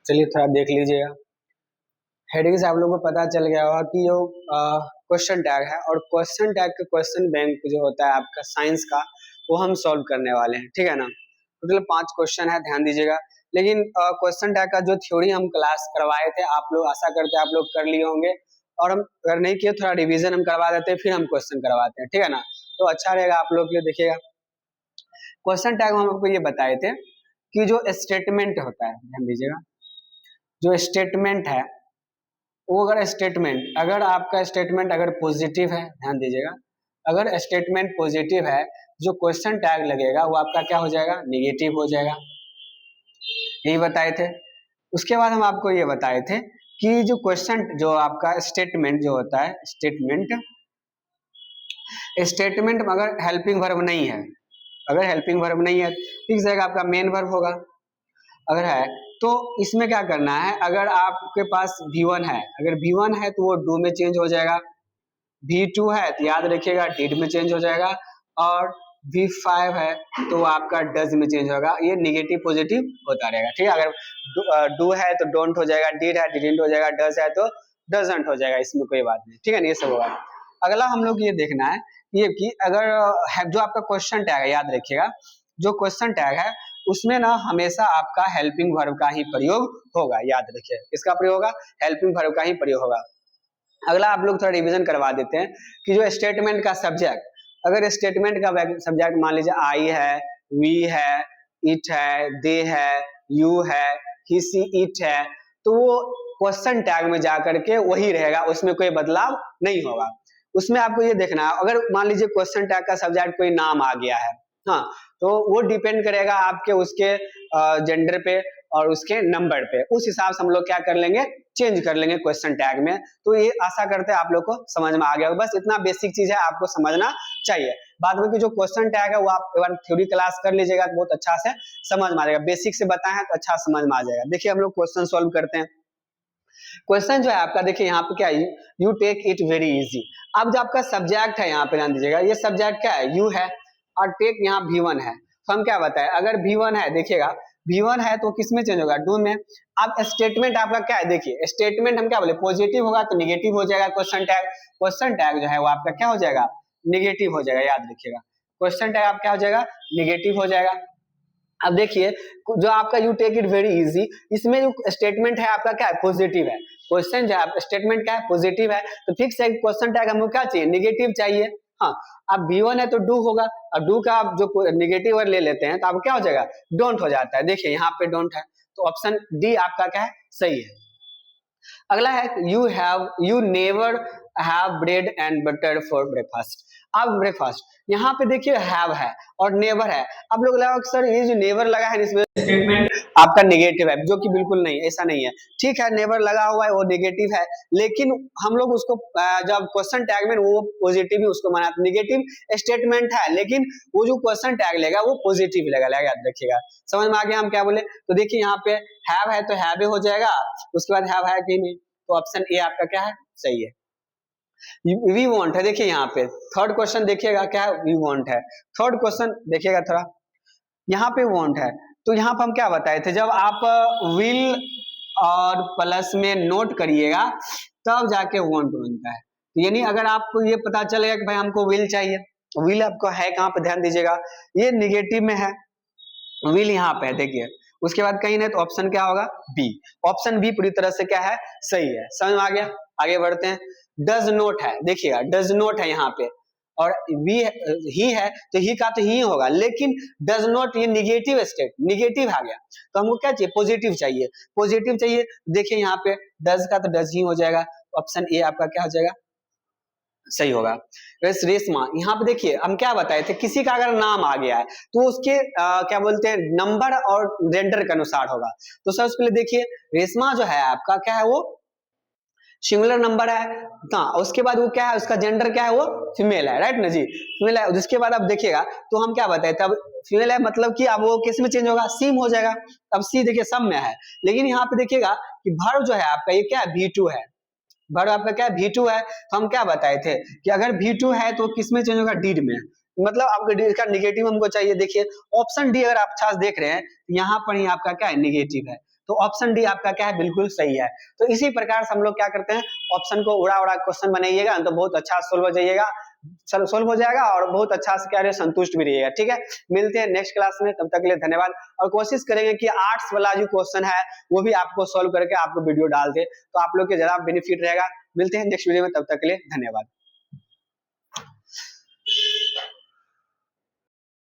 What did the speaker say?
चलिए थोड़ा देख लीजिएगा। हेडिंग से आप लोगों को पता चल गया होगा कि जो क्वेश्चन टैग है और क्वेश्चन टैग का क्वेश्चन बैंक जो होता है आपका साइंस का, वो हम सॉल्व करने वाले हैं, ठीक है ना। टोटल 5 क्वेश्चन है, ध्यान दीजिएगा। लेकिन क्वेश्चन टैग का जो थ्योरी हम क्लास करवाए थे, आप लोग आशा करते हैं आप लोग कर लिए होंगे, और हम अगर नहीं किए थोड़ा रिवीजन हम करवा देते हैं, फिर हम क्वेश्चन करवाते हैं, ठीक है ना। तो अच्छा रहेगा आप लोग के लिए। देखिएगा क्वेश्चन टैग में हम आपको ये बताए थे कि जो स्टेटमेंट होता है, ध्यान दीजिएगा, जो स्टेटमेंट है वो अगर आपका स्टेटमेंट अगर पॉजिटिव है, ध्यान दीजिएगा, अगर स्टेटमेंट पॉजिटिव है, जो क्वेश्चन टैग लगेगा वो आपका क्या हो जाएगा, निगेटिव हो जाएगा। यही बताए थे। उसके बाद हम आपको ये बताए थे कि जो क्वेश्चन जो आपका स्टेटमेंट जो होता है, स्टेटमेंट में अगर हेल्पिंग वर्ब नहीं है, अगर हेल्पिंग वर्ब नहीं है इस जगह आपका मेन वर्ब होगा। अगर है तो इसमें क्या करना है, अगर आपके पास V1 है, अगर V1 है तो वो डू में चेंज हो जाएगा, V2 है तो याद रखिएगा डिड में चेंज हो जाएगा, और V5 है तो वो आपका डज में चेंज होगा। ये निगेटिव पॉजिटिव होता रहेगा, ठीक है। अगर डू है तो डोंट हो जाएगा, डिड है डिडंट हो जाएगा, डज है तो डजंट हो जाएगा, इसमें कोई बात नहीं, ठीक है ना। ये सब होगा। अगला हम लोग ये देखना है ये कि अगर जो आपका क्वेश्चन टैग है, याद रखिएगा जो क्वेश्चन टैग है उसमें ना हमेशा आपका हेल्पिंग वर्ब का ही प्रयोग होगा, याद रखिए। किसका प्रयोग होगा, हेल्पिंग वर्ब का ही प्रयोग होगा। अगला आप लोग थोड़ा रिवीजन करवा देते हैं कि जो स्टेटमेंट का सब्जेक्ट, अगर स्टेटमेंट का सब्जेक्ट मान लीजिए आई है, वी है, इट है, दे है, यू है, ही सी इट है, तो वो क्वेश्चन टैग में जाकर के वही रहेगा, उसमें कोई बदलाव नहीं होगा। उसमें आपको ये देखना है, अगर मान लीजिए क्वेश्चन टैग का सब्जेक्ट कोई नाम आ गया है, हाँ, तो वो डिपेंड करेगा आपके उसके जेंडर पे और उसके नंबर पे, उस हिसाब से हम लोग क्या कर लेंगे, चेंज कर लेंगे क्वेश्चन टैग में। तो ये आशा करते हैं आप लोग को समझ में आ गया, बस इतना बेसिक चीज है आपको समझना चाहिए। बाद में की जो क्वेश्चन टैग है वो आप एक बार थ्योरी क्लास कर लीजिएगा तो बहुत अच्छा से समझ में आ जाएगा, बेसिक से बताए तो अच्छा समझ में आ जाएगा। देखिए हम लोग क्वेश्चन सॉल्व करते हैं। क्वेश्चन जो है आपका, देखिए यहाँ पे क्या है, you take it very easy. अब जो आपका सब्जेक्ट है यहाँ पे ध्यान दीजिएगा, ये सब्जेक्ट क्या है, यू है, और टेक यहाँ V1 है। तो हम क्या बताए, अगर V1 है, देखिएगा V1 है तो किसमें चेंज होगा, डू में। अब स्टेटमेंट आपका क्या है, देखिए स्टेटमेंट हम क्या बोले, पॉजिटिव होगा तो निगेटिव हो जाएगा क्वेश्चन टैग जो है वो आपका क्या हो जाएगा, निगेटिव हो जाएगा, याद रखिएगा। क्वेश्चन टैग आप क्या हो जाएगा, निगेटिव हो जाएगा। अब देखिए जो आपका you take it very easy, इसमें जो स्टेटमेंट है आपका क्या है, पॉजिटिव है। क्वेश्चन जो है स्टेटमेंट क्या है, पॉजिटिव है, तो फिक्स है क्वेश्चन टैग हमको क्या चाहिए, निगेटिव चाहिए। हाँ, अब V1 है तो डू होगा, और डू का आप जो निगेटिव वर्ड ले लेते हैं तो आप क्या हो जाएगा, डोंट हो जाता है। देखिए यहाँ पे डोंट है तो ऑप्शन डी आपका क्या है, सही है। अगला है you never have bread and butter for breakfast. अब ब्रेकफास्ट यहाँ पे देखिए हैव है और नेवर है। अब लोग लगा सर ये जो नेवर लगा है इसमें स्टेटमेंट आपका नेगेटिव है, जो कि बिल्कुल नहीं, ऐसा नहीं है। ठीक है, नेवर लगा हुआ है वो नेगेटिव है, लेकिन हम लोग उसको जब क्वेश्चन टैग में वो पॉजिटिव ही उसको माना, नेगेटिव स्टेटमेंट है लेकिन वो जो क्वेश्चन टैग लेगा वो पॉजिटिव लेगा, याद रखिएगा। समझ में आ गया हम क्या बोले। तो देखिए यहाँ पे हैव है तो हैव हो जाएगा, उसके बाद हैव है कि नहीं, तो ऑप्शन ए आपका क्या है, सही है। वी वांट है, देखिए यहाँ पे थर्ड क्वेश्चन देखिएगा क्या है, वी वांट है। थर्ड क्वेश्चन देखिएगा थोड़ा, यहाँ पे वांट है, तो यहाँ पे हम क्या बताए थे, जब आप विल और प्लस में नोट करिएगा तब जाके वांट बनता है। यानी अगर आपको ये पता चलेगा कि भाई हमको विल चाहिए, विल आपको है कहाँ पे, ध्यान दीजिएगा ये निगेटिव में है, विल यहाँ पे है, देखिए उसके बाद कहीं नहीं तो ऑप्शन क्या होगा, बी। ऑप्शन बी पूरी तरह से क्या है, सही है। समझ में आ गया, आगे बढ़ते हैं। डज नोट है, देखिएगा डज नोट है यहाँ पे, और बी ही है तो ही का तो ही होगा, लेकिन डज नॉट ये निगेटिव स्टेट, निगेटिव आ गया, तो हमको क्या चाहिए, पॉजिटिव चाहिए, पॉजिटिव चाहिए। देखिए यहाँ पे डज का तो डज ही हो जाएगा, ऑप्शन ए आपका क्या हो जाएगा, सही होगा। रेशमा यहाँ पे देखिए हम क्या बताए थे, किसी का अगर नाम आ गया है तो उसके क्या बोलते हैं नंबर और जेंडर के अनुसार होगा। तो सबसे पहले देखिए रेशमा जो है आपका क्या है, वो सिंगुलर नंबर है, हाँ, उसके बाद वो क्या है, उसका जेंडर क्या है, वो फीमेल है, राइट ना जी, फीमेल है। जिसके बाद आप देखिएगा तो हम क्या बताए थे, अब फीमेल है मतलब कि अब वो किस में चेंज होगा, सी में हो जाएगा। अब सी देखिए सब में है, लेकिन यहाँ पे देखिएगा कि वर्ब जो है आपका ये क्या है, V2 है, वर्ब आपका क्या है, V2 है। तो हम क्या बताए थे कि अगर V2 है तो किस में चेंज होगा, डीड में, मतलब आपका इसका निगेटिव हमको चाहिए। देखिए ऑप्शन डी अगर आप अच्छा देख रहे हैं यहाँ पर ही आपका क्या है, निगेटिव है, तो ऑप्शन डी आपका क्या है, बिल्कुल सही है। तो इसी प्रकार से हम लोग क्या करते हैं, ऑप्शन को उड़ा उड़ा क्वेश्चन बनाइएगा तो बहुत अच्छा सोल्व हो जाइएगा, सोल्व हो जाएगा और बहुत अच्छा से क्या रहे, संतुष्ट भी रहिएगा। ठीक है, मिलते हैं नेक्स्ट क्लास में, तब तक के लिए धन्यवाद। और कोशिश करेंगे कि आर्ट्स वाला जो क्वेश्चन है वो भी आपको सोल्व करके आपको वीडियो डाल दे, तो आप लोग के ज्यादा बेनिफिट रहेगा। मिलते हैं नेक्स्ट वीडियो में, तब तक के लिए धन्यवाद।